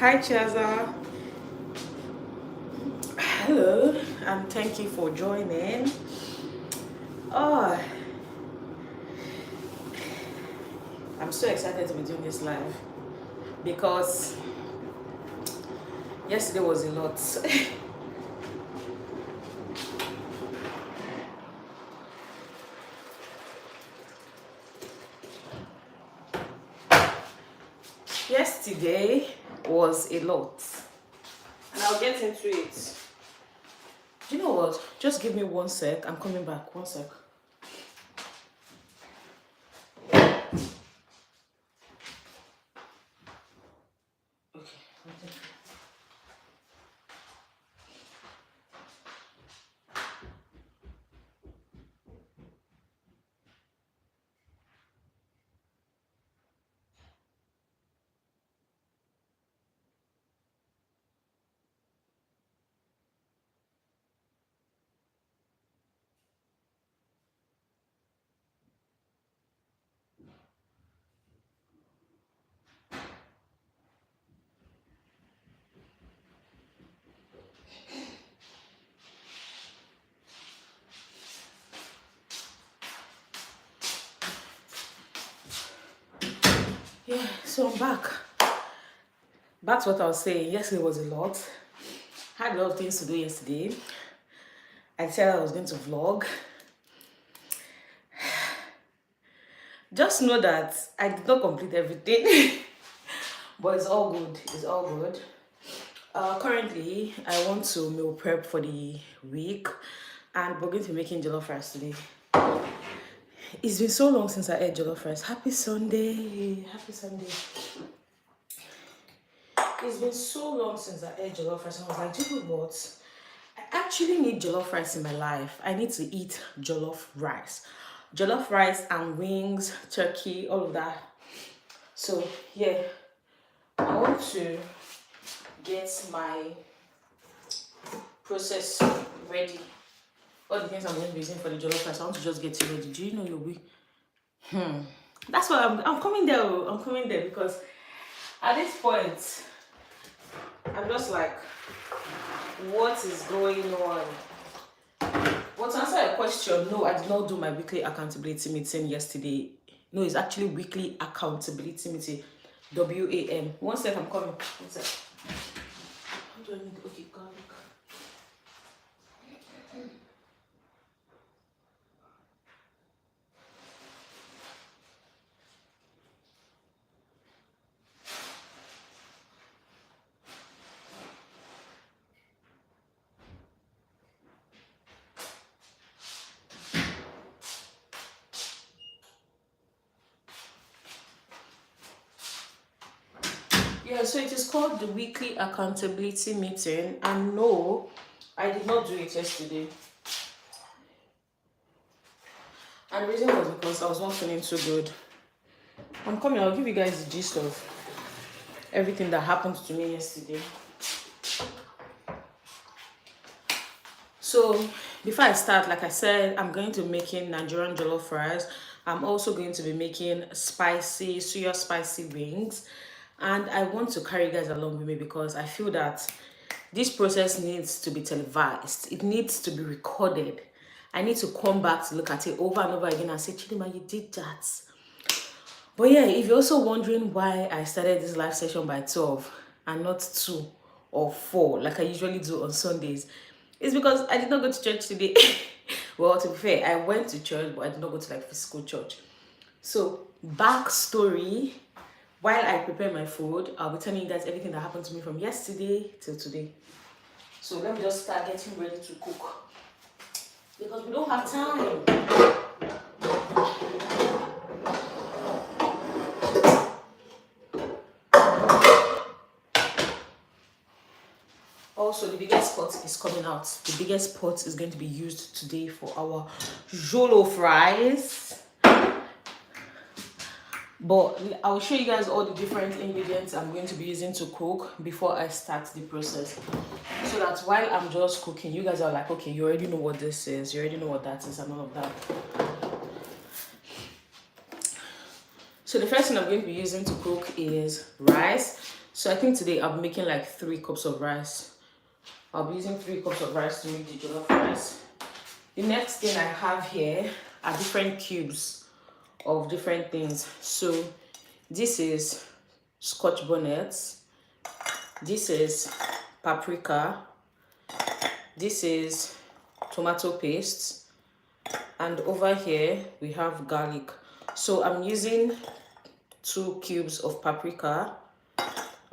Hi, Chaza. Hello, and thank you for joining. Oh, I'm so excited to be doing this live because yesterday was a lot. Yesterday was a lot, and I'll get into it. Do you know what? Just give me 1 sec. I'm coming back. 1 sec. Okay. Yeah, so I'm back. Back to what I was saying. Yesterday was a lot. Had a lot of things to do yesterday. I said I was going to vlog. Just know that I did not complete everything, but it's all good. It's all good. Currently, I want to meal prep for the week, and we're going to be making jollof rice today. It's been so long since I ate jollof rice. Happy Sunday! Happy Sunday! It's been so long since I ate jollof rice, and I was like, do you know what? I actually need jollof rice in my life. I need to eat jollof rice. Jollof rice and wings, turkey, all of that. So, yeah, I want to get my process ready. All the things I'm going to be using for the jollof rice, I want to just get it ready. Do you know you'll be? That's why I'm coming there. I'm coming there because at this point, I'm just like, what is going on? But to answer your question, no, I did not do my weekly accountability meeting yesterday. No, it's actually weekly accountability meeting. WAM. 1 sec, I'm coming. 1 sec. How do I need? Okay, garlic. Yeah, so it is called the weekly accountability meeting, and no, I did not do it yesterday. And the reason was because I was not feeling too good. I'm coming, I'll give you guys the gist of everything that happened to me yesterday. So before I start, like I said, I'm going to be making Nigerian jollof rice. I'm also going to be making spicy, suya spicy wings. And I want to carry you guys along with me because I feel that this process needs to be televised. It needs to be recorded. I need to come back to look at it over and over again and say, Chidima, you did that. But yeah, if you're also wondering why I started this live session by 12 and not 2 or 4 like I usually do on Sundays, it's because I did not go to church today. Well, to be fair, I went to church, but I did not go to like physical church. So, backstory, while I prepare my food, I'll be telling you guys everything that happened to me from yesterday till today. So let me just start getting ready to cook because we don't have time. Also, the biggest pot is coming out. The biggest pot is going to be used today for our jollof rice. But I'll show you guys all the different ingredients I'm going to be using to cook before I start the process. So that while I'm just cooking, you guys are like, okay, you already know what this is, you already know what that is, and all of that. So the first thing I'm going to be using to cook is rice. So I think today I'll be making like 3 cups of rice. I'll be using 3 cups of rice to make the jollof rice. The next thing I have here are different cubes of different things. So this is scotch bonnets, this is paprika, this is tomato paste, and over here we have garlic. So I'm using 2 cubes of paprika,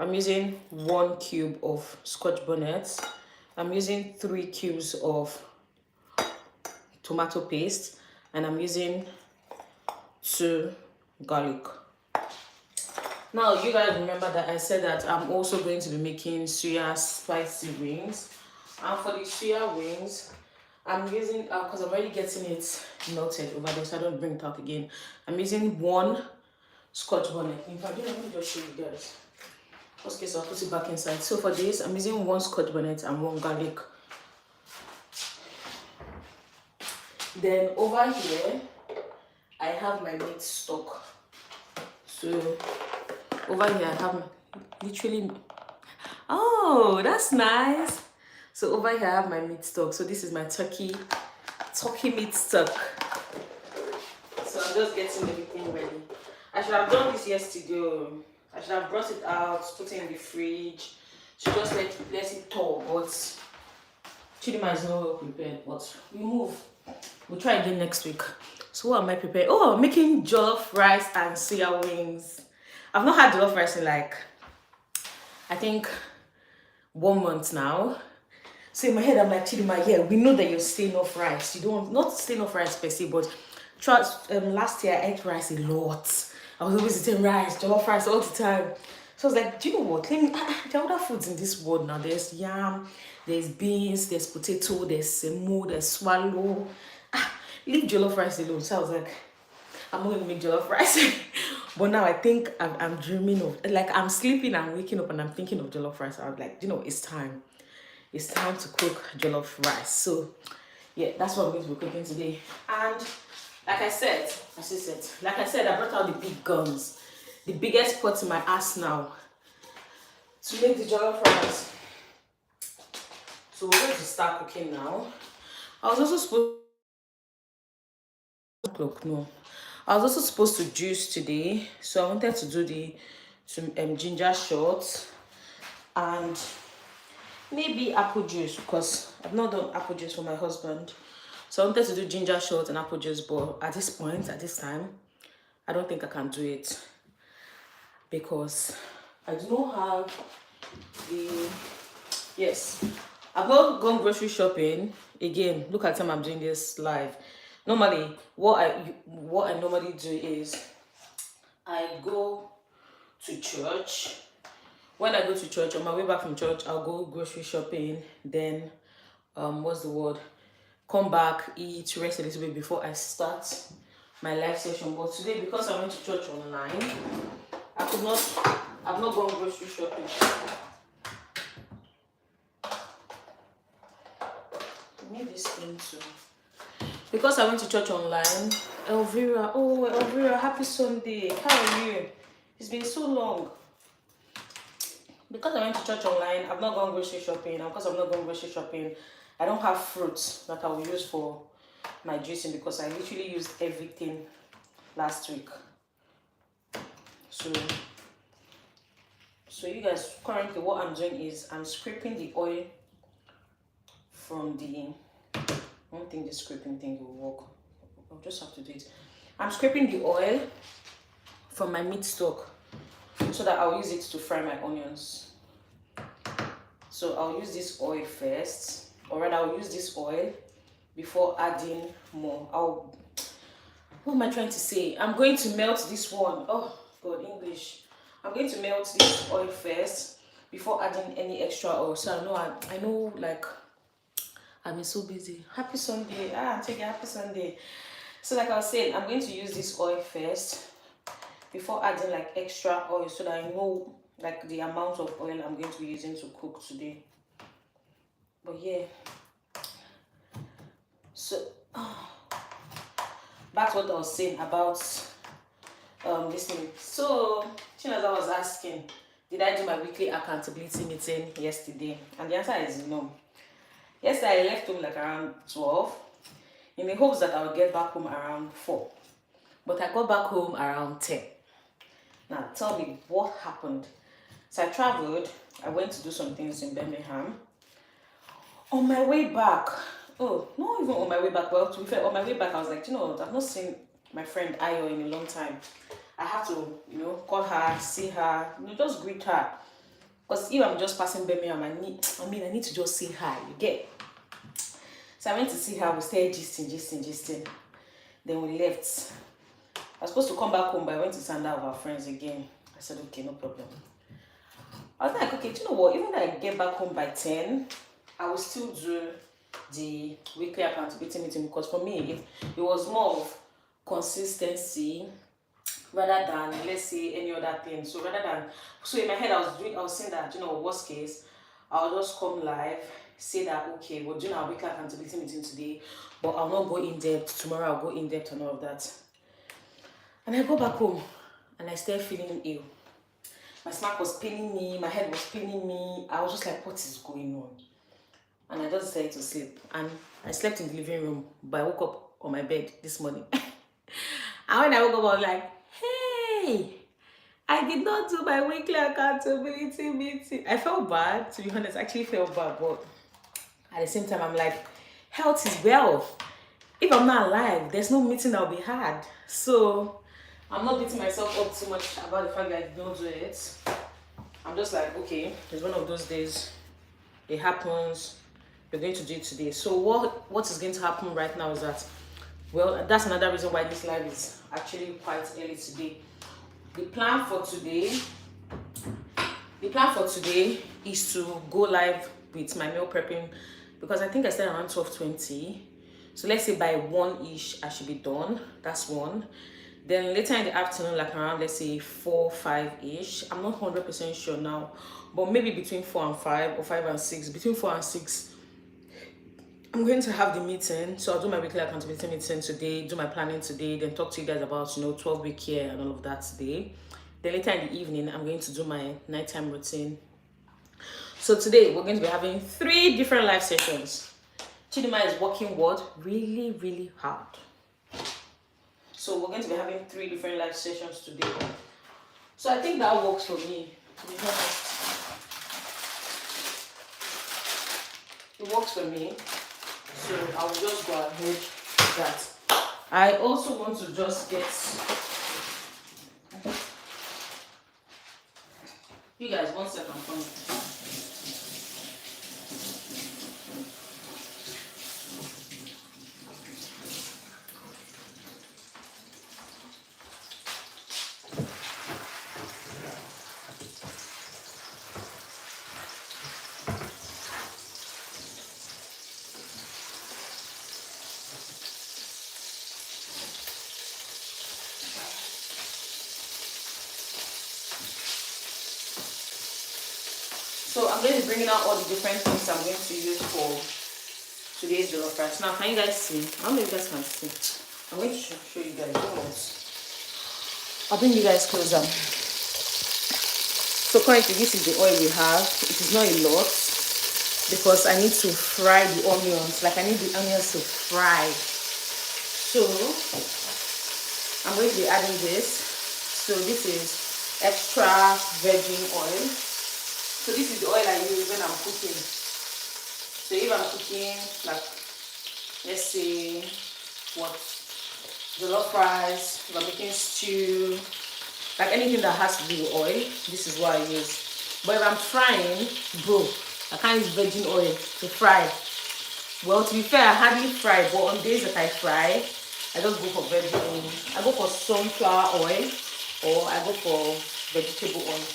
I'm using 1 cube of scotch bonnets, I'm using 3 cubes of tomato paste, and I'm using 2 garlic. Now you guys remember that I said that I'm also going to be making suya spicy wings, and for the suya wings I'm using because I'm already getting it melted over there, so I don't bring it out again. I'm using 1 scotch bonnet. In fact, let me just show you guys. Okay, so I'll put it back inside. So for this, I'm using 1 scotch bonnet and 1 garlic. Then over here, I have my meat stock. So over here, I have literally. Oh, that's nice. So over here, I have my meat stock. So this is my turkey meat stock. So I'm just getting everything ready. I should have done this yesterday. I should have brought it out, put it in the fridge. So just let it thaw. But Chidima is not well prepared. But we move. We'll try again next week. So what am I preparing? Oh, I'm making jollof rice and suya wings. I've not had jollof rice in like, I think, 1 month now. So in my head, I'm like, Chidima, yeah, we know that you're staying off rice. You don't, not staying off rice per se, but last year I ate rice a lot. I was always eating rice, jollof rice all the time. So I was like, do you know what? There are other foods in this world now. There's yam, there's beans, there's potato, there's semo, there's swallow. Leave jollof rice alone. So I was like, I'm not going to make jollof rice. But now I think I'm dreaming of, like I'm sleeping and waking up and I'm thinking of jollof rice. I was like, you know, it's time. It's time to cook jollof rice. So yeah, that's what I'm going to be cooking today. And like I said, I brought out the big guns, the biggest pot in my arsenal to make the jollof rice. So we're going to start cooking now. I was also supposed to juice today, so I wanted to do some ginger shots and maybe apple juice because I've not done apple juice for my husband. So I wanted to do ginger shots and apple juice, but at this point, at this time, I don't think I can do it because I do not have yes, I've not gone grocery shopping. Again, look at the time I'm doing this live. Normally, what I normally do is I go to church. When I go to church, on my way back from church, I'll go grocery shopping. Then, come back, eat, rest a little bit before I start my live session. But today, because I went to church online, I've not gone grocery shopping. I need this thing too. Because I went to church online, Elvira, happy Sunday. How are you? It's been so long. Because I went to church online, I've not gone grocery shopping. And because I've not gone grocery shopping, I don't have fruits that I will use for my juicing because I literally used everything last week. So you guys, currently what I'm doing is I'm scraping the oil from the, I don't think the scraping thing will work. I'll just have to do it. I'm scraping the oil from my meat stock so that I'll use it to fry my onions. So I'll use this oil first, or rather I'll use this oil before adding more. What am I trying to say? I'm going to melt this one. Oh God, English. I'm going to melt this oil first before adding any extra oil. So I know like I've been so busy. Happy Sunday. Take it, happy Sunday. So like I was saying, I'm going to use this oil first before adding like extra oil so that I know like the amount of oil I'm going to be using to cook today. But yeah. So back to what I was saying about listening. So as I was asking, Did I do my weekly accountability meeting yesterday? And the answer is no. Yesterday I left home like around 12 in the hopes that I would get back home around 4. But I got back home around 10. Now tell me what happened. So I traveled, I went to do some things in Birmingham. On my way back, oh, not even on my way back, well, to be fair, on my way back I was like, you know, I've not seen my friend Ayo in a long time. I have to, you know, call her, see her, you know, just greet her. Because if I'm just passing Birmingham, I need to just see her, you get. So I went to see her, we stayed gisting. Then we left. I was supposed to come back home, but I went to send out our friends again. I said, okay, no problem. I was like, okay, do you know what? Even though I get back home by 10, I will still do the weekly accountability meeting, because for me, it was more of consistency rather than, let's say, any other thing. So in my head, I was saying that, you know, worst case, I'll just come live, say that, okay, we're doing our weekly accountability meeting today, but I'll not go in depth. Tomorrow I'll go in depth and all of that. And I go back home and I started feeling ill. My stomach was paining me, my head was paining me. I was just like, what is going on? And I just decided to sleep. And I slept in the living room, but I woke up on my bed this morning. And when I woke up, I was like, hey, I did not do my weekly accountability meeting. I felt bad, to be honest. I actually felt bad, but at the same time, I'm like, health is wealth. If I'm not alive, there's no meeting that'll be had. So I'm not beating myself up too much about the fact that I don't do it. I'm just like, okay, it's one of those days. It happens. We're going to do it today. So what is going to happen right now is that, well, that's another reason why this live is actually quite early today. The plan for today is to go live with my meal prepping, because I think I started around 12:20. So let's say by 1-ish I should be done. That's one. Then later in the afternoon, like around, let's say 4, 5-ish. I'm not 100% sure now, but maybe between 4 and 5 or 5 and 6. Between 4 and 6, I'm going to have the meeting. So I'll do my weekly accountability meeting today, do my planning today, then talk to you guys about, you know, 12-week year and all of that today. Then later in the evening, I'm going to do my nighttime routine. So today, we're going to be having 3 different live sessions. Chidima is working really, really hard. So we're going to be having 3 different live sessions today. So I think that works for me, to be honest. It works for me. So I will just go ahead with that. I also want to just get... You guys, 1 second, please. So I'm going to be bringing out all the different things I'm going to use for today's jollof rice. Now, can you guys see? I don't know if you guys can see. I'm going to show you guys. I'll bring you guys closer. So currently, this is the oil we have. It is not a lot because I need to fry the onions. Like, I need the onions to fry. So I'm going to be adding this. So this is extra virgin oil. So this is the oil I use when I'm cooking. So if I'm cooking, like, let's say, jollof rice, if I'm making stew, like anything that has to do with oil, this is what I use. But if I'm frying, bro, I can't use virgin oil to fry. Well, to be fair, I hardly fry, but on days that I fry, I just go for virgin oil. I go for sunflower oil, or I go for vegetable oil.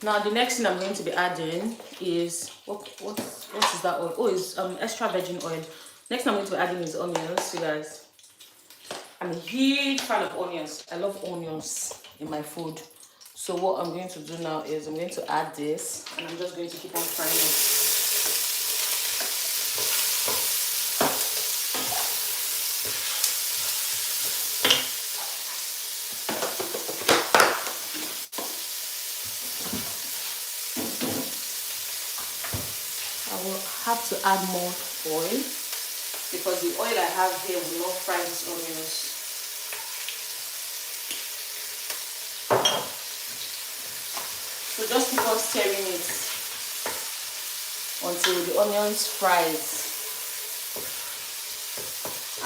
Now the next thing I'm going to be adding is what is that oil? Oh, it's extra virgin oil. Next thing I'm going to be adding is onions, you guys. I'm a huge fan of onions. I love onions in my food. So what I'm going to do now is I'm going to add this, and I'm just going to keep on frying it. I will have to add more oil because the oil I have here will not fry these onions. So just keep on stirring it until the onions fries.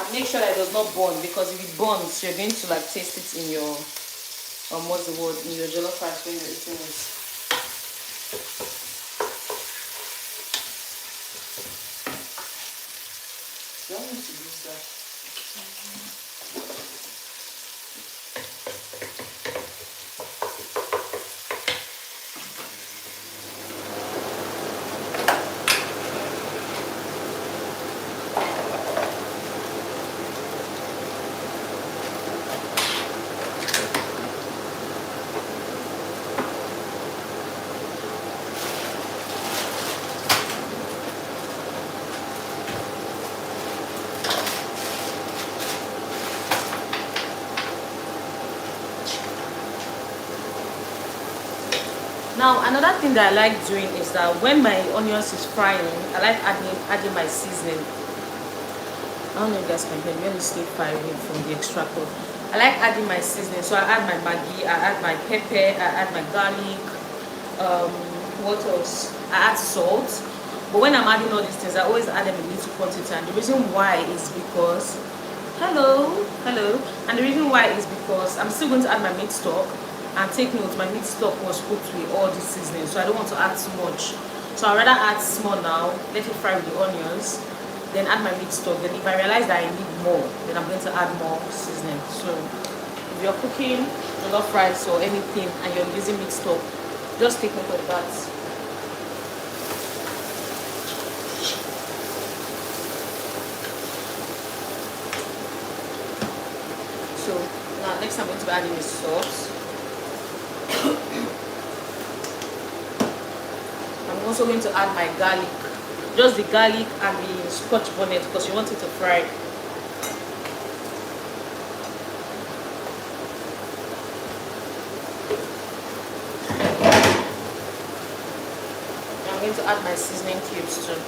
And make sure that it does not burn, because if it burns, you're going to like taste it in your what's the word, in your jollof rice when you're eating it. You don't need to use that. Now another thing that I like doing is that when my onions is frying, I like adding my seasoning. I don't know if you guys can hear me. Let me stay far away from the extractor. I like adding my seasoning. So I add my maggi, I add my pepper, I add my garlic. What else? I add salt. But when I'm adding all these things, I always add them in little quantity. And the reason why is because hello. And the reason why is because I'm still going to add my meat stock. And take note, my meat stock was cooked with all this seasoning, so I don't want to add too much. So I'd rather add small now, let it fry with the onions, then add my meat stock. Then if I realize that I need more, then I'm going to add more seasoning. So if you're cooking jollof rice or anything and you're using meat stock, just take note of that. So now next I'm going to be adding is salt. I'm also going to add my garlic, just the garlic and the scotch bonnet, because you want it to fry. I'm going to add my seasoning cubes too.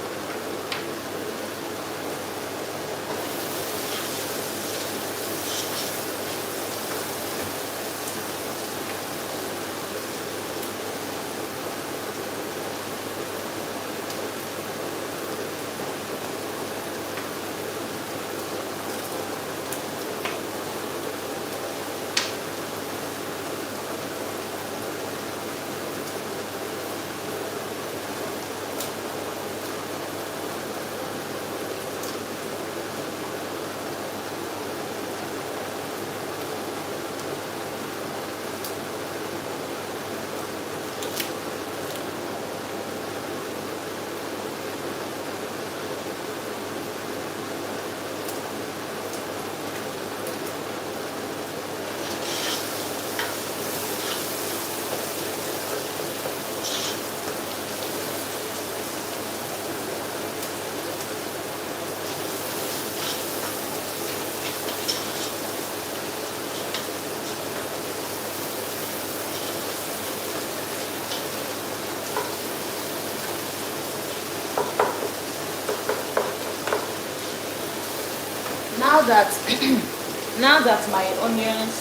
Now that my onions,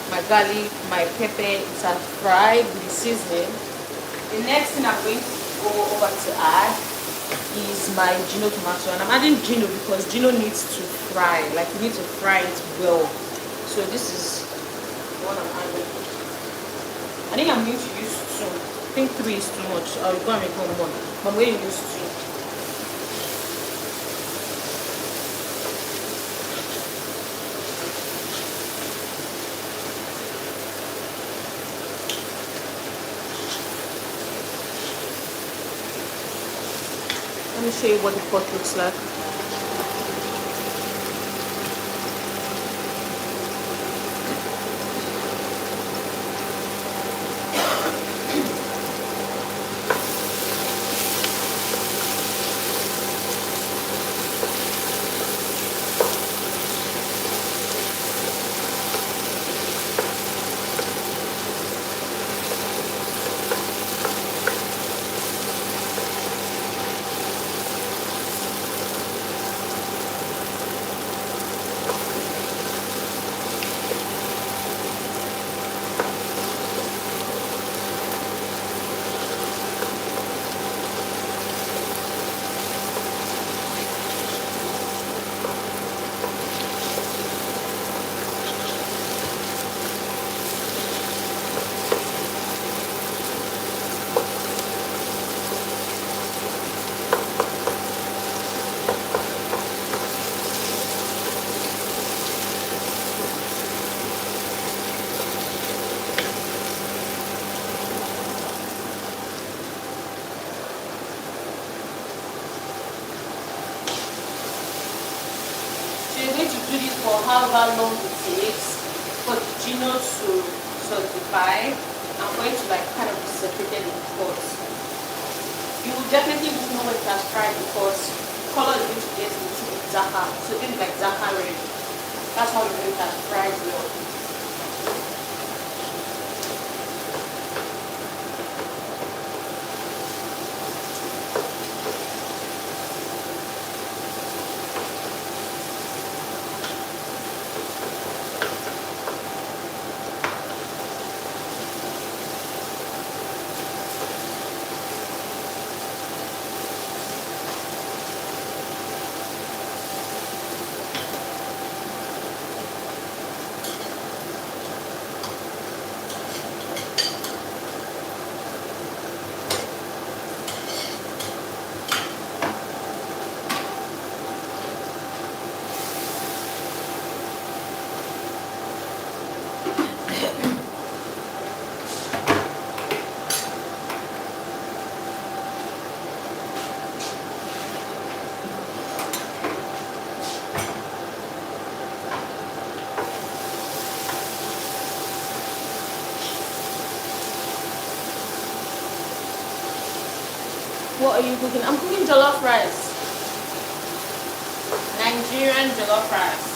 my garlic, my pepper is fried with the seasoning, the next thing I'm going to go over to add is my Gino tomato. And I'm adding Gino because Gino needs to fry, like you need to fry it well. So this is the one I'm adding. I think I'm going to use 2. I think 3 is too much. I'll go and make one more, but I'm going to use 2. Let me show you what the pot looks like. however long it takes for the gino to solidify and for it to like kind of be separated in pots. You will definitely know when it has fried because the color is going to get a little bit darker. So it's going to be like darker red. That's how you know it has fried well. What are you cooking? I'm cooking jollof rice. Nigerian jollof rice.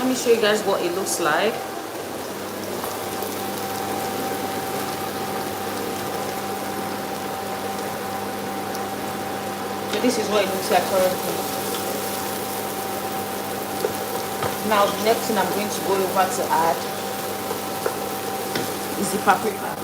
Let me show you guys what it looks like. So this is what it looks like currently. Now the next thing I'm going to go over to add is the paprika.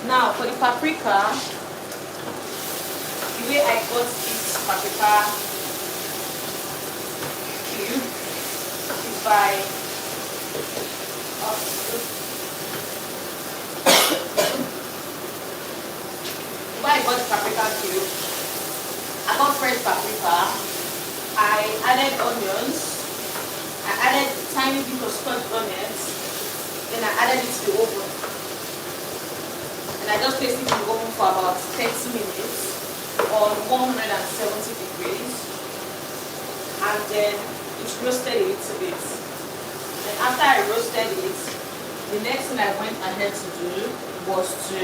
Now for the paprika, the way I got this paprika cube is by the way I got the paprika cube, I got fresh paprika. I added onions. I added a tiny bit of scotch onions. Then I added it to the oven. And I just placed it in the oven for about 30 minutes on 170 degrees. And then it roasted a little bit. And after I roasted it, the next thing I went ahead to do was to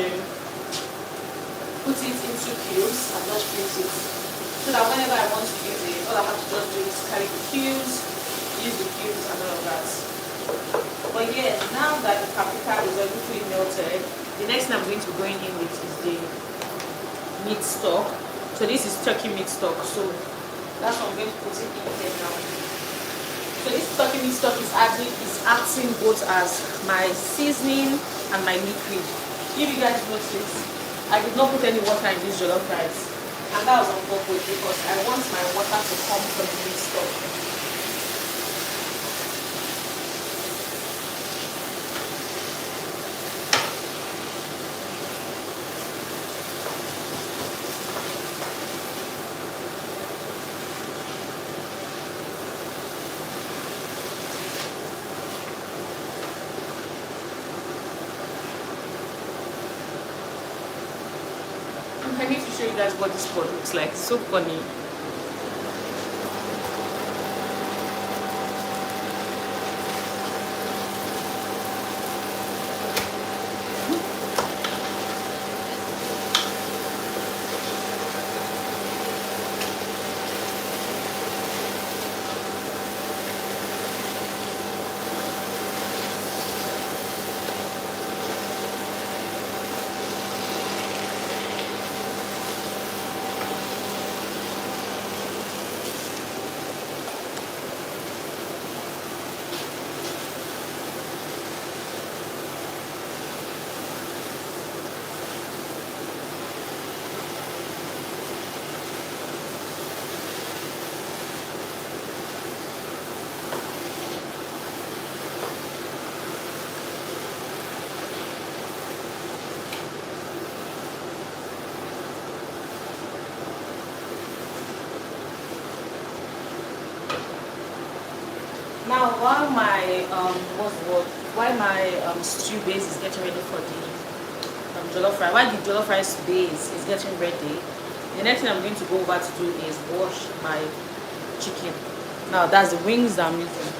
put it into cubes and just freeze it. So that whenever I want to use it, all I have to just do is carry the cubes, use the cubes and all of that. But yeah, now that the paprika is already fully melted, the next thing I'm going to be going in with is the meat stock. So this is turkey meat stock, so that's what I'm going to put it in here now. So this turkey meat stock is acting both as my seasoning and my liquid. If you guys notice, I did not put any water in this jollof rice. And that was on purpose because I want my water to come from the meat stock. I need to show you guys what this pot looks like. It's so funny. Now, while my stew base is getting ready for the jollof rice, while the jollof rice base is getting ready, the next thing I'm going to go over to do is wash my chicken. Now, that's the wings that I'm using.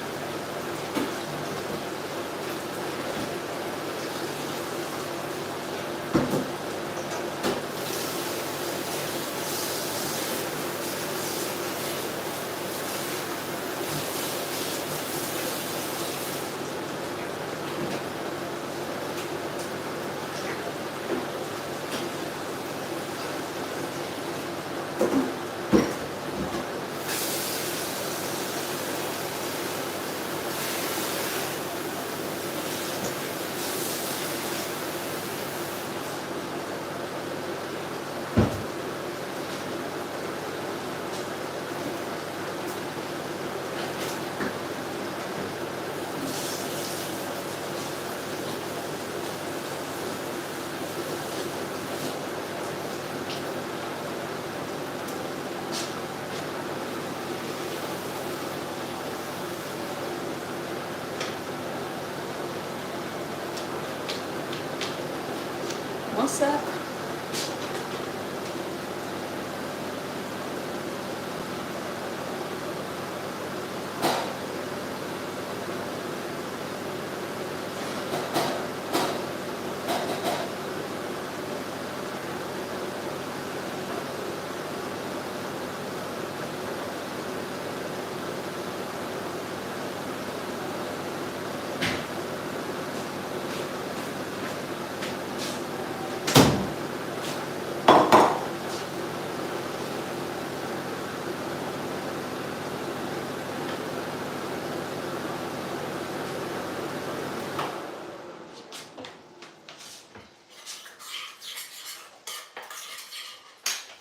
What's up?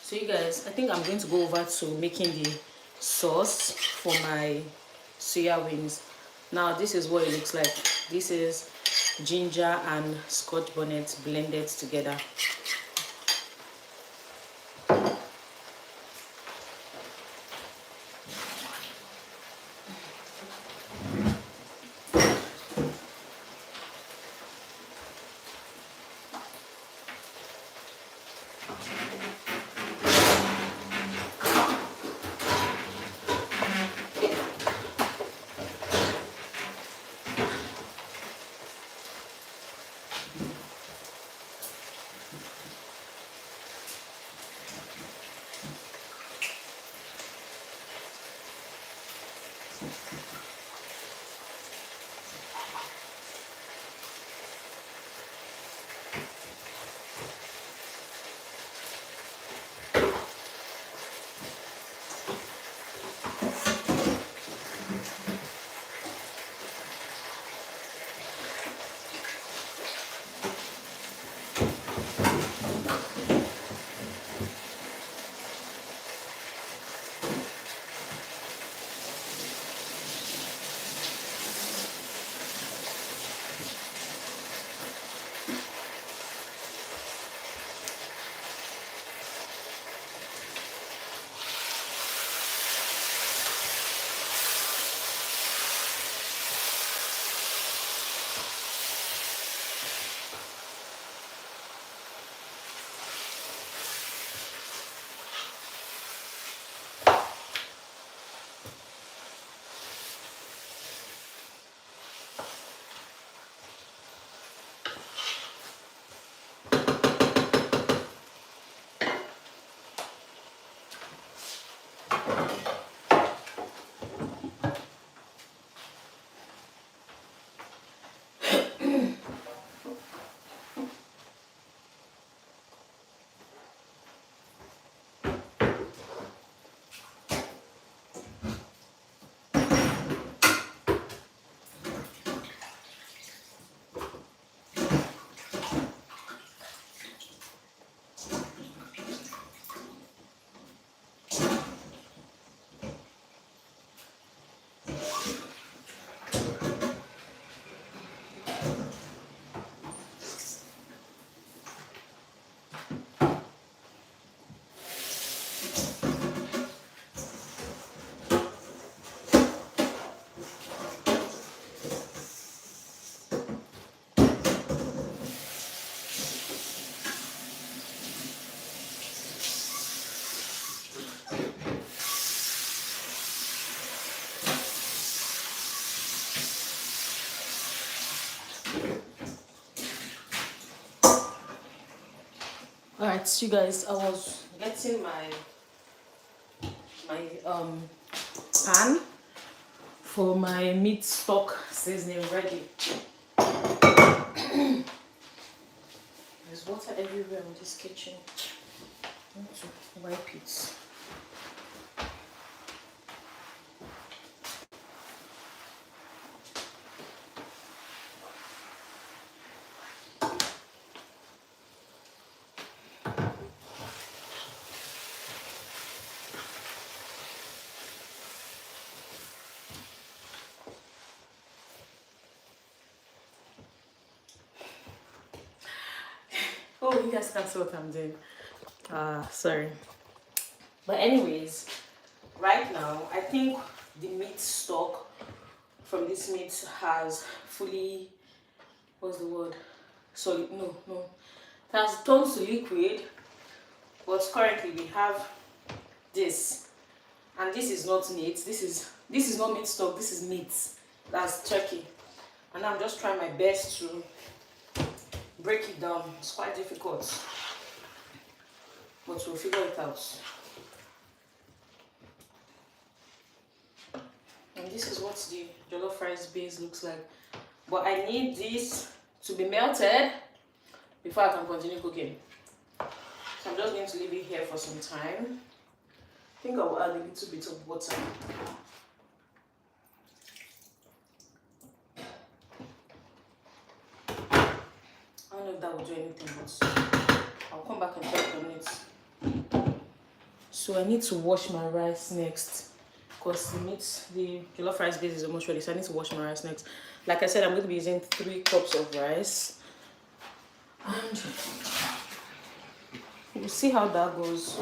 So you guys, I think I'm going to go over to making the sauce for my soya wings. Now this is what it looks like. This is ginger and scotch bonnet blended together. Alright, so you guys, I was getting my pan for my meat stock seasoning ready. There's water everywhere in this kitchen. I want to wipe it. Oh, you guys can't see what I'm doing. Sorry. But anyways, right now, I think the meat stock from this meat has fully, what's the word? Solid, no. It has turned to liquid, but currently we have this. And this is not meat, this is not meat stock, this is meat. That's turkey. And I'm just trying my best to break it down. It's quite difficult, but we'll figure it out. And this is what the jollof rice base looks like. But I need this to be melted before I can continue cooking. So I'm just going to leave it here for some time. I think I will add a little bit of water. I don't know if that will do anything, but I'll come back and check on it. So I need to wash my rice next because the jollof rice base is almost ready. So I need to wash my rice next. Like I said, I'm going to be using 3 cups of rice. And we'll see how that goes.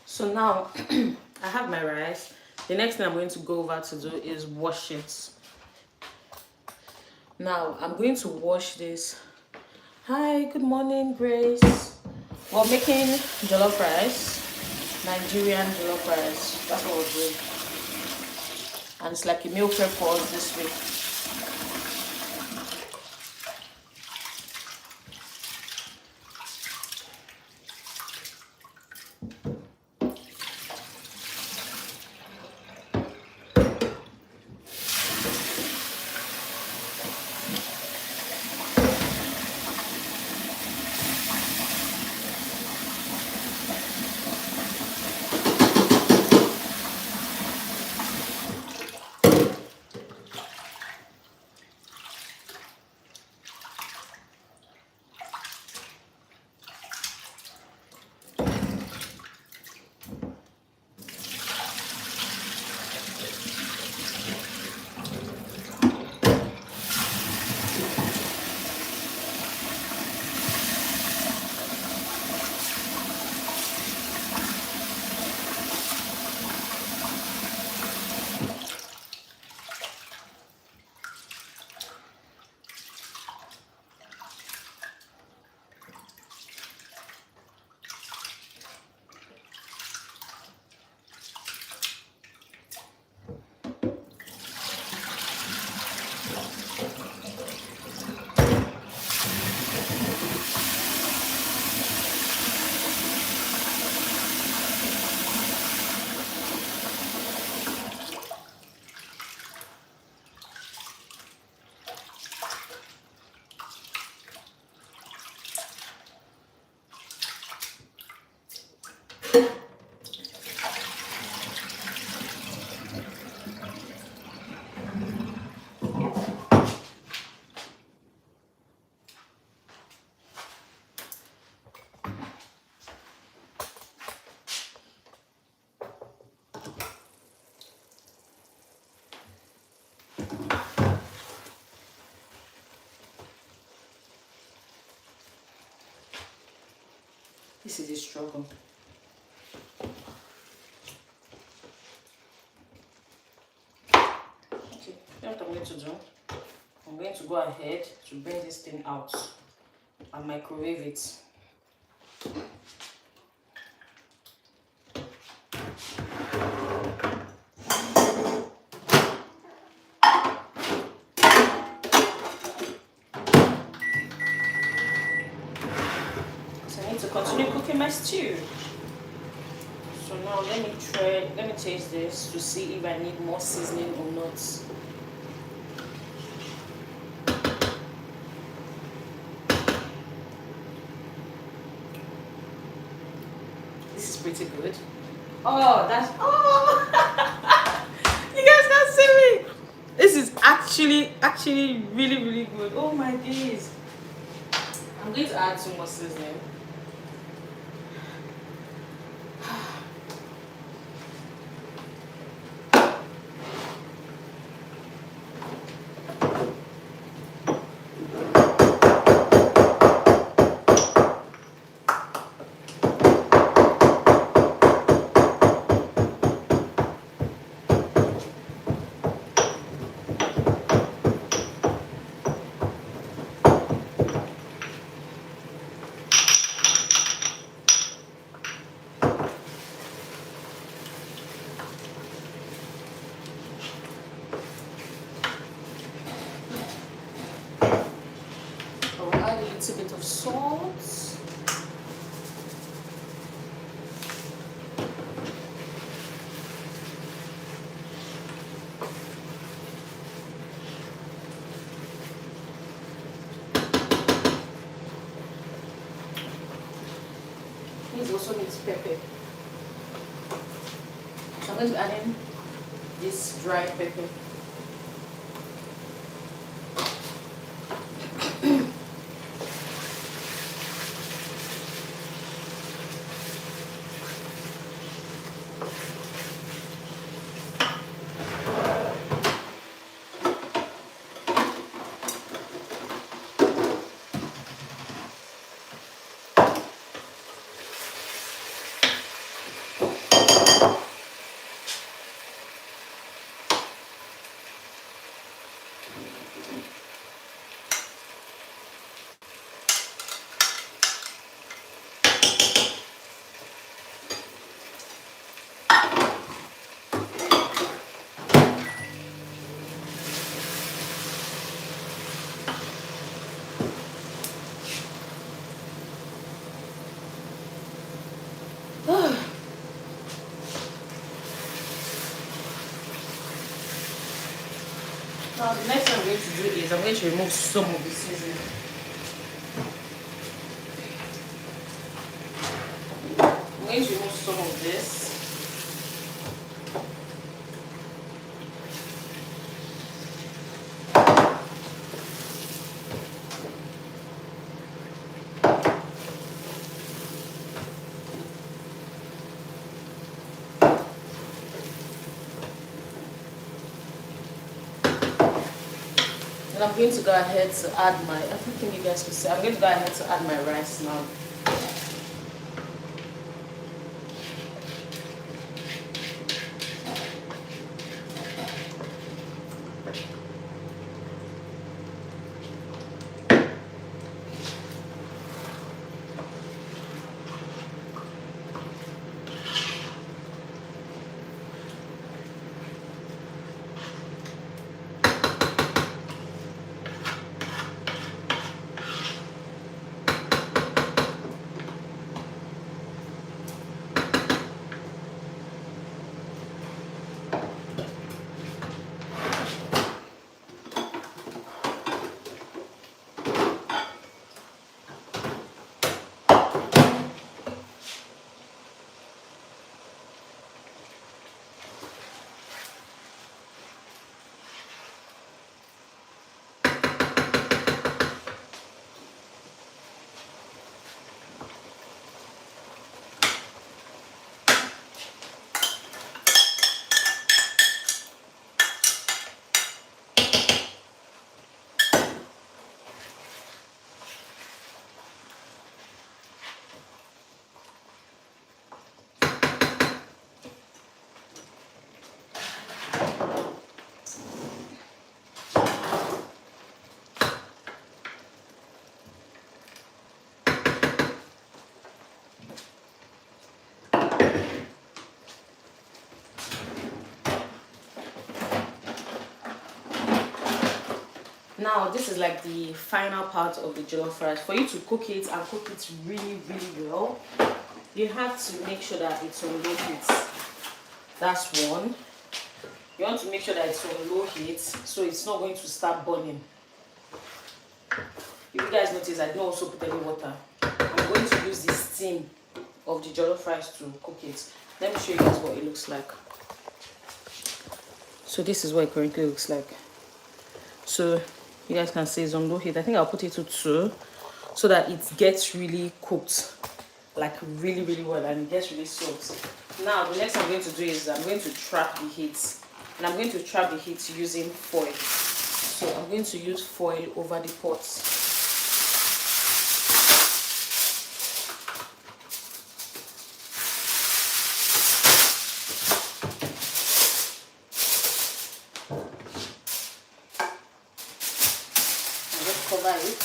So now I have my rice. The next thing I'm going to go over to do is wash it. Now I'm going to wash this. Hi, good morning, Grace. We're making jollof rice, Nigerian jollof rice. That's what we're doing. And it's like a meal prep for us this week. This is a struggle. Okay, what I'm going to do, I'm going to go ahead to bring this thing out and microwave it. So I need to continue cooking my stew. So now let me taste this to see if I need more seasoning or not. This is pretty good. Oh, you guys can't see me. This is actually really good. Oh my days. I'm going to add some more seasoning. Little bit of salt. also need pepper. So I'm going to add in this dry pepper. Now the next thing I'm going to do is I'm going to remove some of the seasoning. I'm going to remove some of this. And I'm going to go ahead to add my, I think you guys can see, I'm going to go ahead to add my rice now. Now this is like the final part of the jollof rice. For you to cook it and cook it really, really well, you have to make sure that it's on low heat. That's one. You want to make sure that it's on low heat so it's not going to start burning. If you guys notice, I don't also put any water. I'm going to use the steam of the jollof rice to cook it. Let me show you guys what it looks like. So this is what it currently looks like. So you guys can see it's on low heat. I think I'll put it to 2 so that it gets really cooked, like really, really well, and it gets really soft. Now the next thing I'm going to do is I'm going to trap the heat, and I'm going to trap the heat using foil. So I'm going to use foil over the pot. Cover it.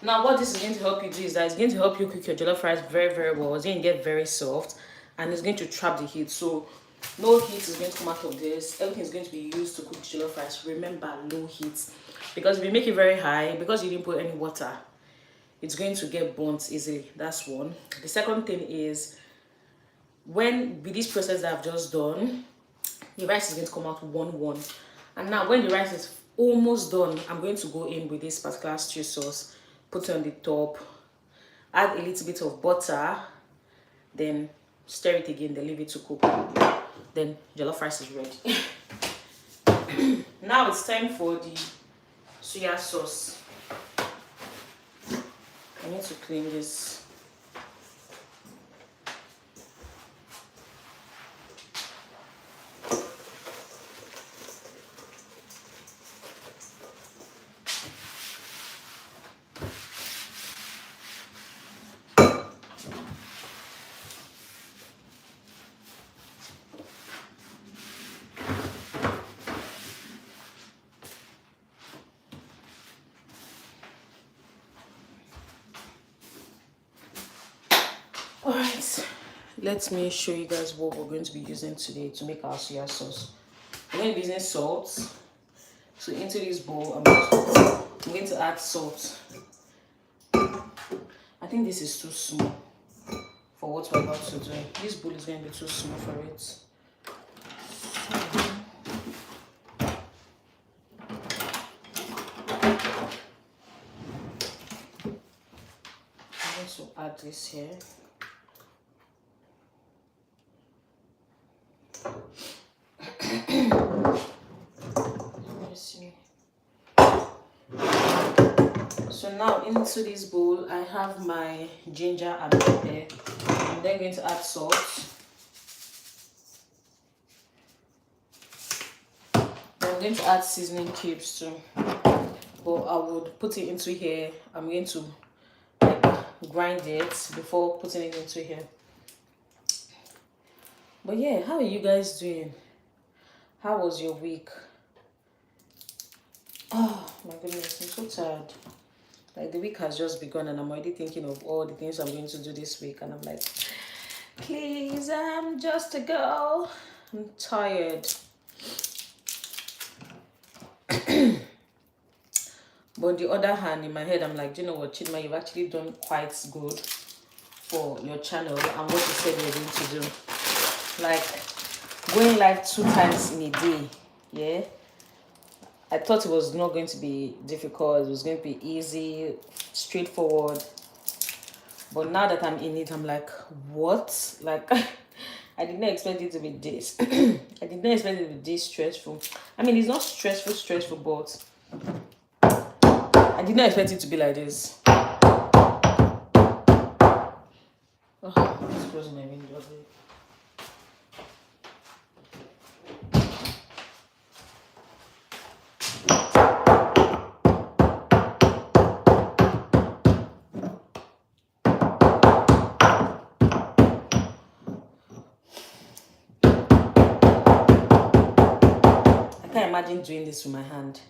Now what this is going to help you do is that it's going to help you cook your jollof rice very, very well. It's going to get very soft and it's going to trap the heat. So no heat is going to come out of this. Everything is going to be used to cook jollof rice. Remember, low heat. Because if you make it very high, because you didn't put any water, it's going to get burnt easily. That's one. The second thing is, when with this process that I've just done, the rice is going to come out one. And now when the rice is almost done, I'm going to go in with this particular stew sauce, put it on the top, add a little bit of butter, then stir it again, then leave it to cook. Then jollof rice is ready. Now it's time for the soya sauce. I need to clean this. Alright, let me show you guys what we're going to be using today to make our soya sauce. We're going to be using salt. So into this bowl, I'm going to add salt. I think this is too small for what we're about to do. This bowl is going to be too small for it. I'm going to add this here. So now into this bowl, I have my ginger and pepper. I'm then going to add salt. Then I'm going to add seasoning cubes too. But I would put it into here. I'm going to grind it before putting it into here. But yeah, how are you guys doing? How was your week? Oh my goodness, I'm so tired. Like, the week has just begun and I'm already thinking of all the things I'm going to do this week, and I'm like, please, I'm just a girl. I'm tired. But on the other hand, in my head, I'm like, do you know what, Chidma, you've actually done quite good for your channel and what you said you're going to do. Like, going live 2 times in a day, yeah? I thought it was not going to be difficult. It was going to be easy, straightforward. But now that I'm in it, I'm like, what? Like, I did not expect it to be this. I did not expect it to be this stressful. I mean, it's not stressful, but I did not expect it to be like this. Oh, it's closing my window. I can't imagine doing this with my hand.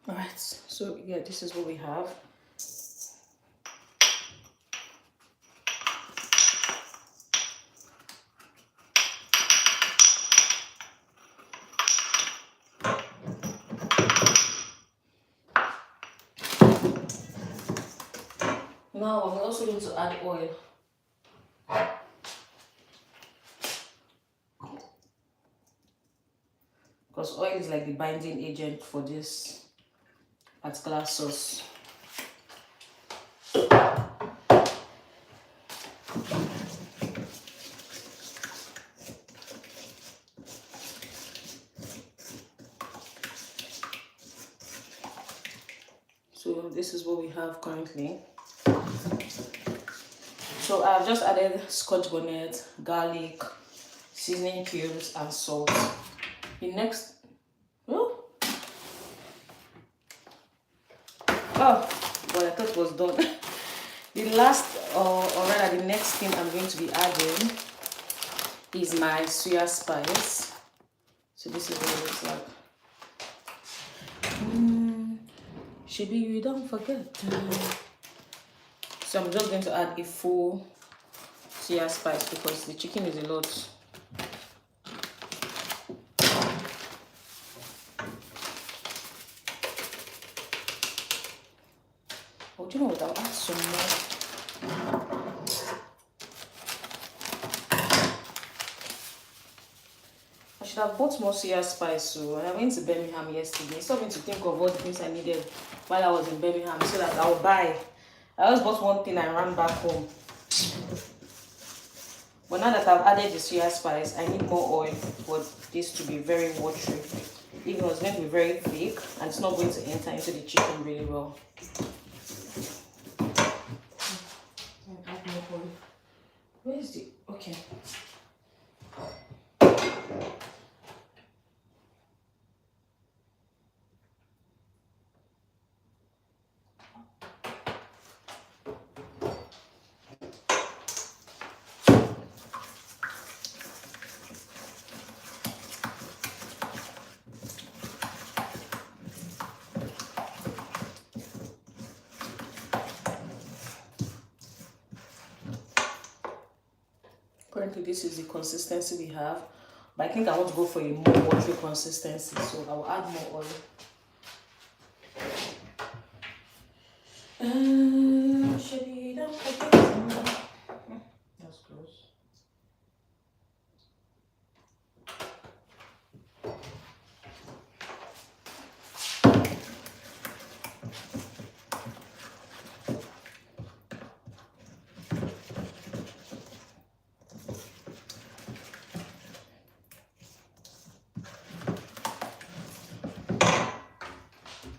Alright, so yeah, this is what we have. Now I'm also going to add oil. Because oil is like the binding agent for this particular sauce. So this is what we have currently. So I've just added scotch bonnet, garlic, seasoning cubes, and salt. The next, oh, but I thought it was done. The last, or rather the next thing I'm going to be adding is my soya spice. So this is what it looks like. Should be you don't forget. So I'm just going to add a full soya spice because the chicken is a lot. Oh, do you know what? I'll add some more. I should have bought more soya spice. So I went to Birmingham yesterday. So I went to think of all the things I needed while I was in Birmingham so that I'll buy. I just bought one thing and ran back home. But now that I've added the soya spice, I need more oil for this to be very watery. Even though it's going to be very thick and it's not going to enter into the chicken really well. Add more oil. Where is the... Okay. Currently, this is the consistency we have, but I think I want to go for a more watery consistency, so I will add more oil. That's close.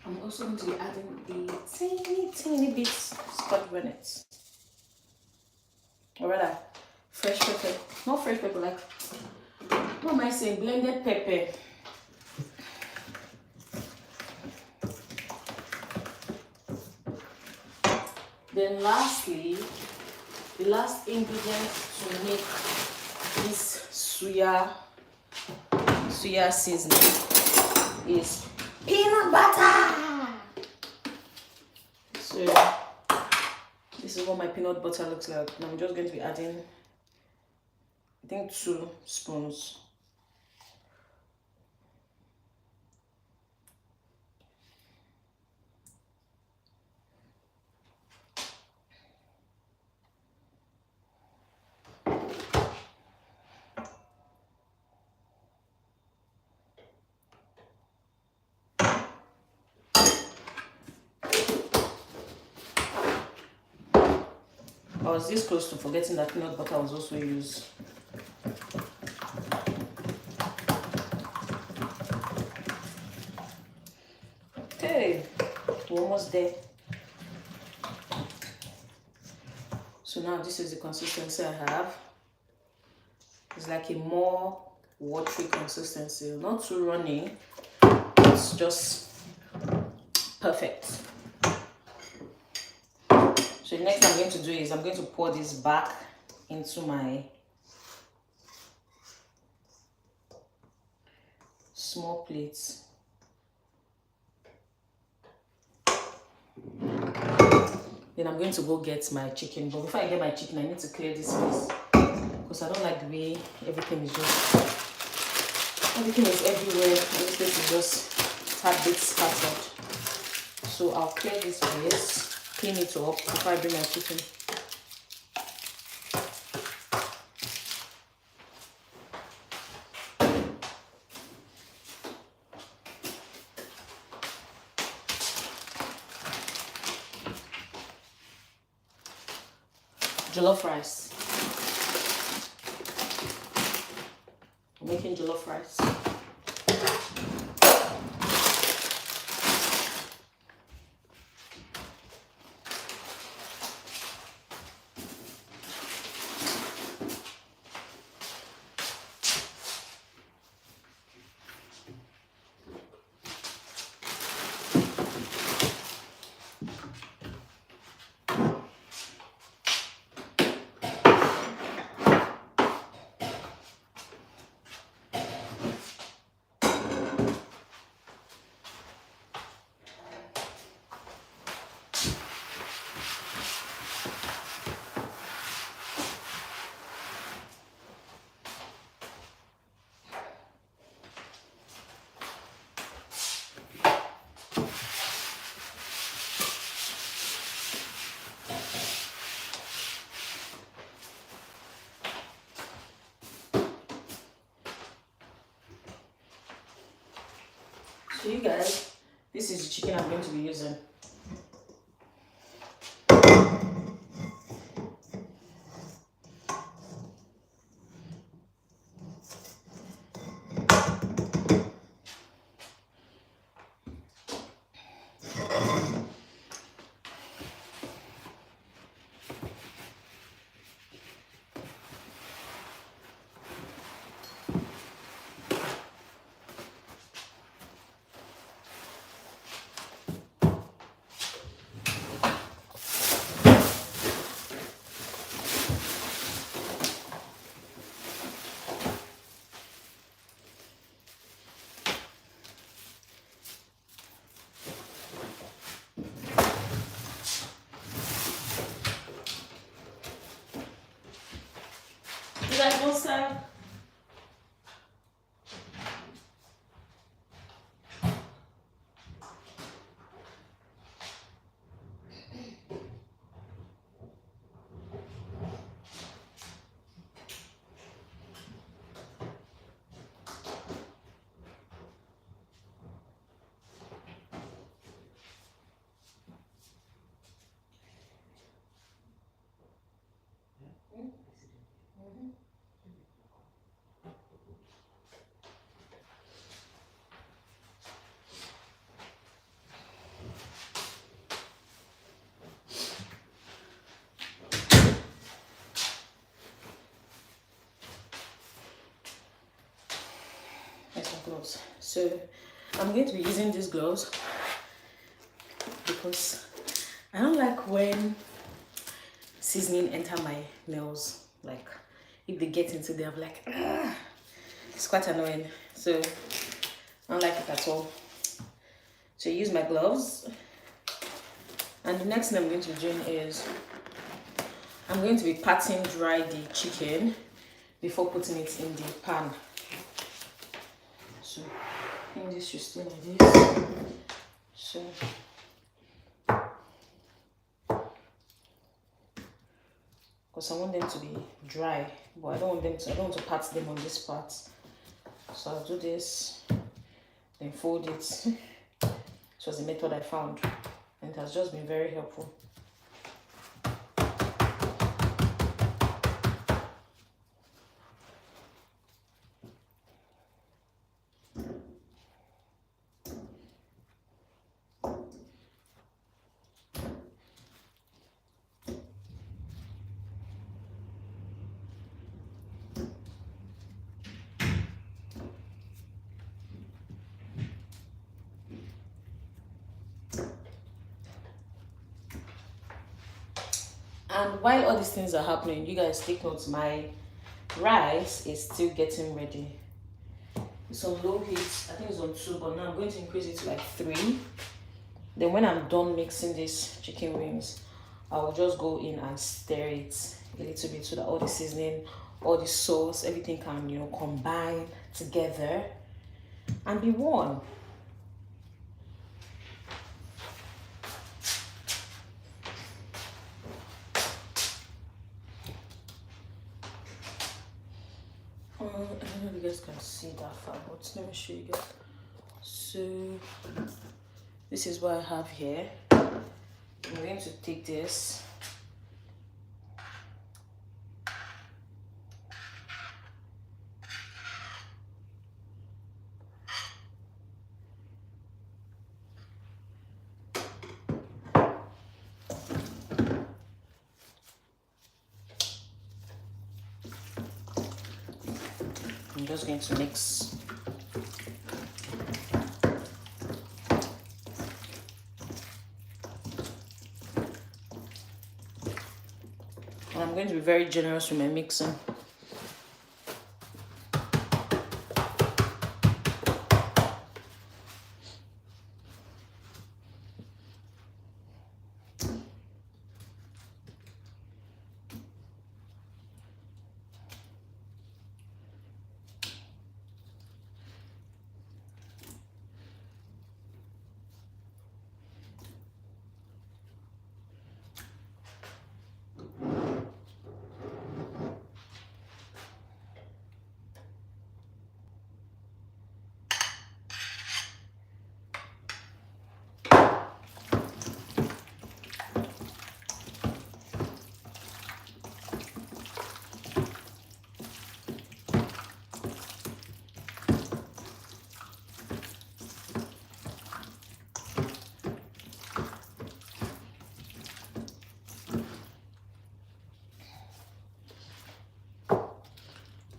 I'm also going to be adding a teeny bit scotch bonnet. Or rather, fresh pepper. Not fresh pepper, like, what am I saying? Blended pepper. Then lastly, the last ingredient to make this soya seasoning is peanut butter. So this is what my peanut butter looks like. And I'm just going to be adding, I think, 2 spoons. I was this close to forgetting that peanut butter was also used. Okay, we're almost there. So now this is the consistency I have. It's like a more watery consistency, not too runny. It's just perfect. So the next thing I'm going to do is I'm going to pour this back into my small plates. Then I'm going to go get my chicken. But before I get my chicken, I need to clear this place because I don't like the way everything is everywhere. This place is just a bit scattered. So I'll clear this place. Clean it up before I bring my chicken. Jollof rice. I'm making jollof rice. So you guys, this is the chicken I'm going to be using. You guys want some? That's my gloves. So I'm going to be using these gloves because I don't like when seasoning enter my nails. Like if they get into there, I'm like, ah, it's quite annoying. So I don't like it at all. So I use my gloves. And the next thing I'm going to be doing is I'm going to be patting dry the chicken before putting it in the pan. So I think this should stay like this. So because I want them to be dry, but I don't want to pat them on this part. So I'll do this, then fold it. It was a method I found and it has just been very helpful. And while all these things are happening, you guys take note, my rice is still getting ready. It's on low heat, I think it's on 2, but now I'm going to increase it to like 3. Then when I'm done mixing these chicken wings, I will just go in and stir it a little bit so that all the seasoning, all the sauce, everything can, combine together and be one. I don't know if you guys can see that far, but let me show you guys. So this is what I have here. I'm going to take this. I'm just going to mix. And I'm going to be very generous with my mixing.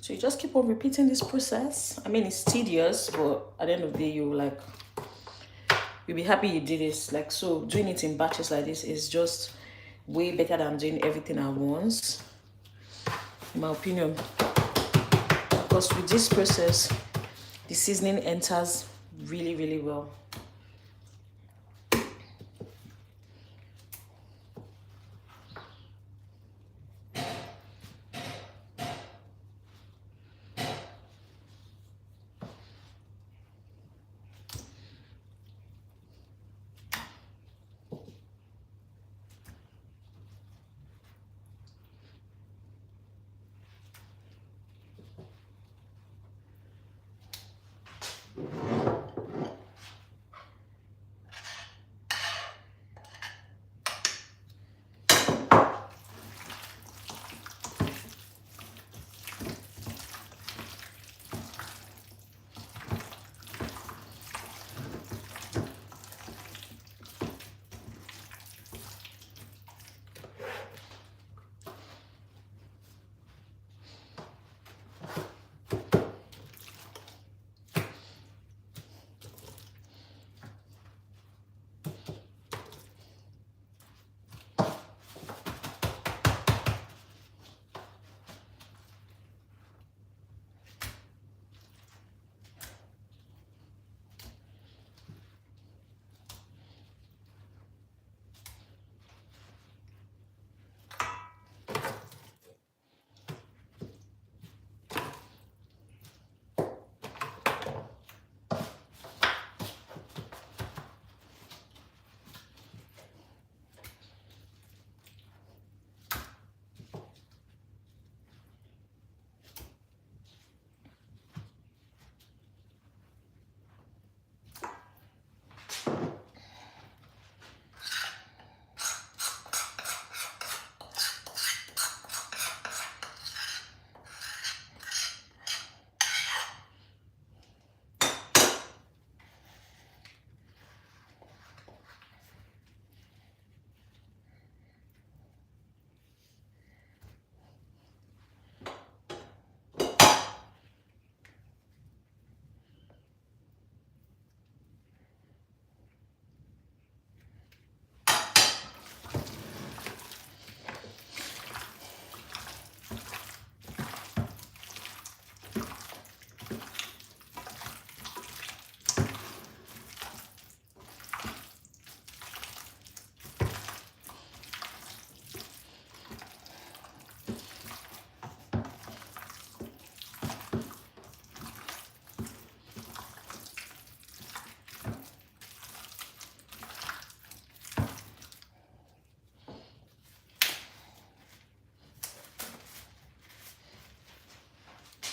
So you just keep on repeating this process. I mean, it's tedious, but at the end of the day, you'll be happy you did this. Like, so doing it in batches like this is just way better than doing everything at once, in my opinion. Because with this process, the seasoning enters really, really well.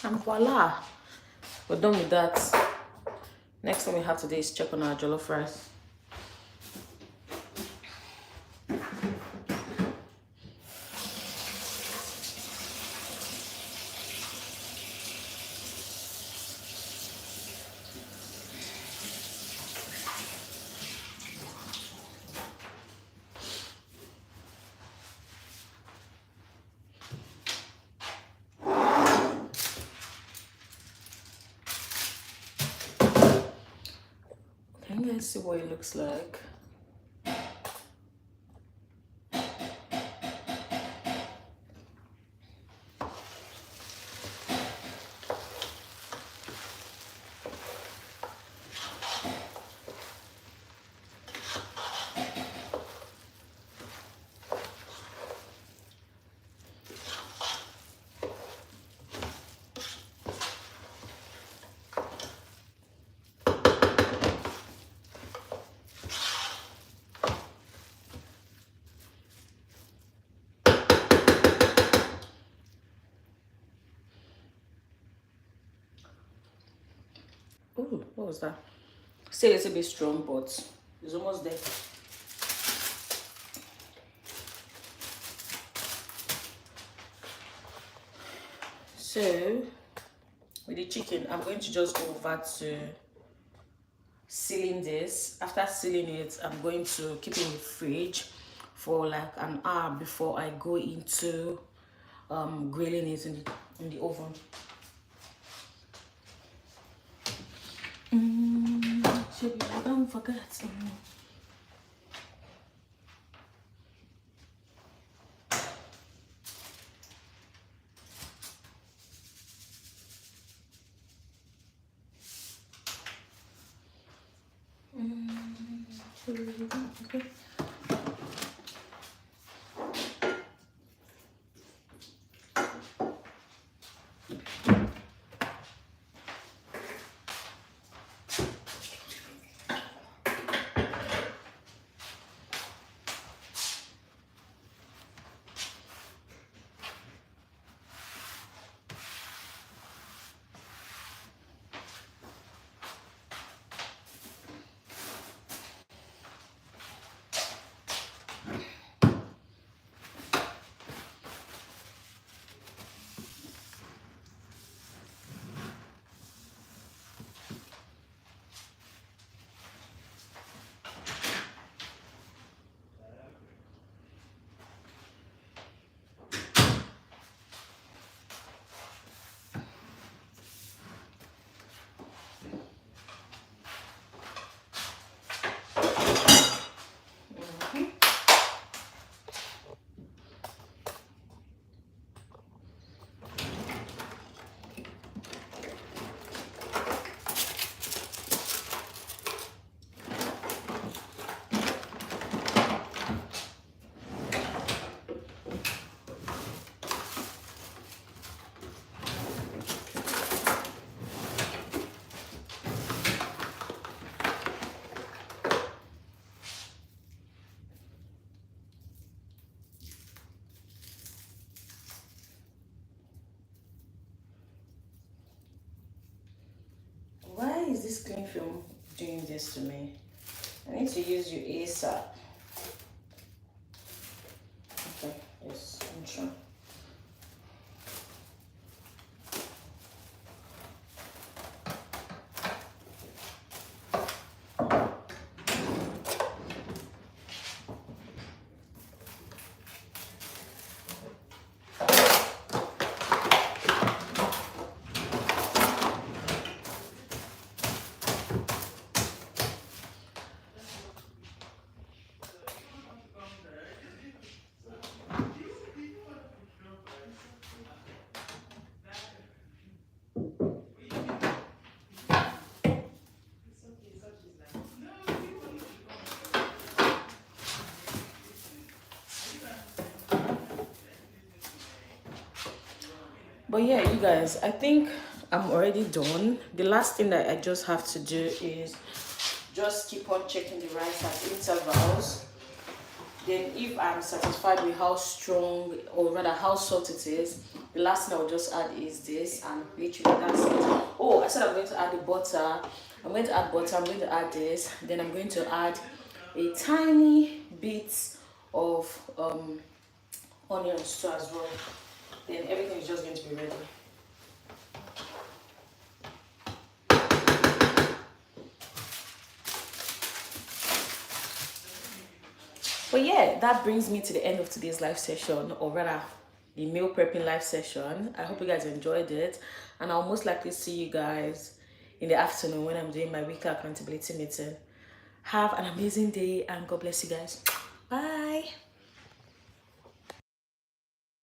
And voila, we're done with that. Next thing we have today is check on our jollof rice. Can you guys see what it looks like? Oh, what was that? Still a little bit strong, but it's almost there. So, with the chicken, I'm going to just go over to sealing this. After sealing it, I'm going to keep it in the fridge for like an hour before I go into grilling it in the oven. Don't forget. Okay. Why is this cling film doing this to me? I need to use you ASAP. Okay, yes, I'm sure. But yeah, you guys, I think I'm already done. The last thing that I just have to do is just keep on checking the rice at intervals. Then if I'm satisfied with how strong, or rather how soft it is, the last thing I'll just add is this, and literally that's it. Oh, I said I'm going to add the butter. I'm going to add butter, I'm going to add this, then I'm going to add a tiny bit of onions too as well. Then everything is just going to be ready. But yeah, that brings me to the end of today's live session, or rather the meal prepping live session. I hope you guys enjoyed it, and I'll most likely see you guys in the afternoon when I'm doing my weekly accountability meeting. Have an amazing day, and God bless you guys. Bye.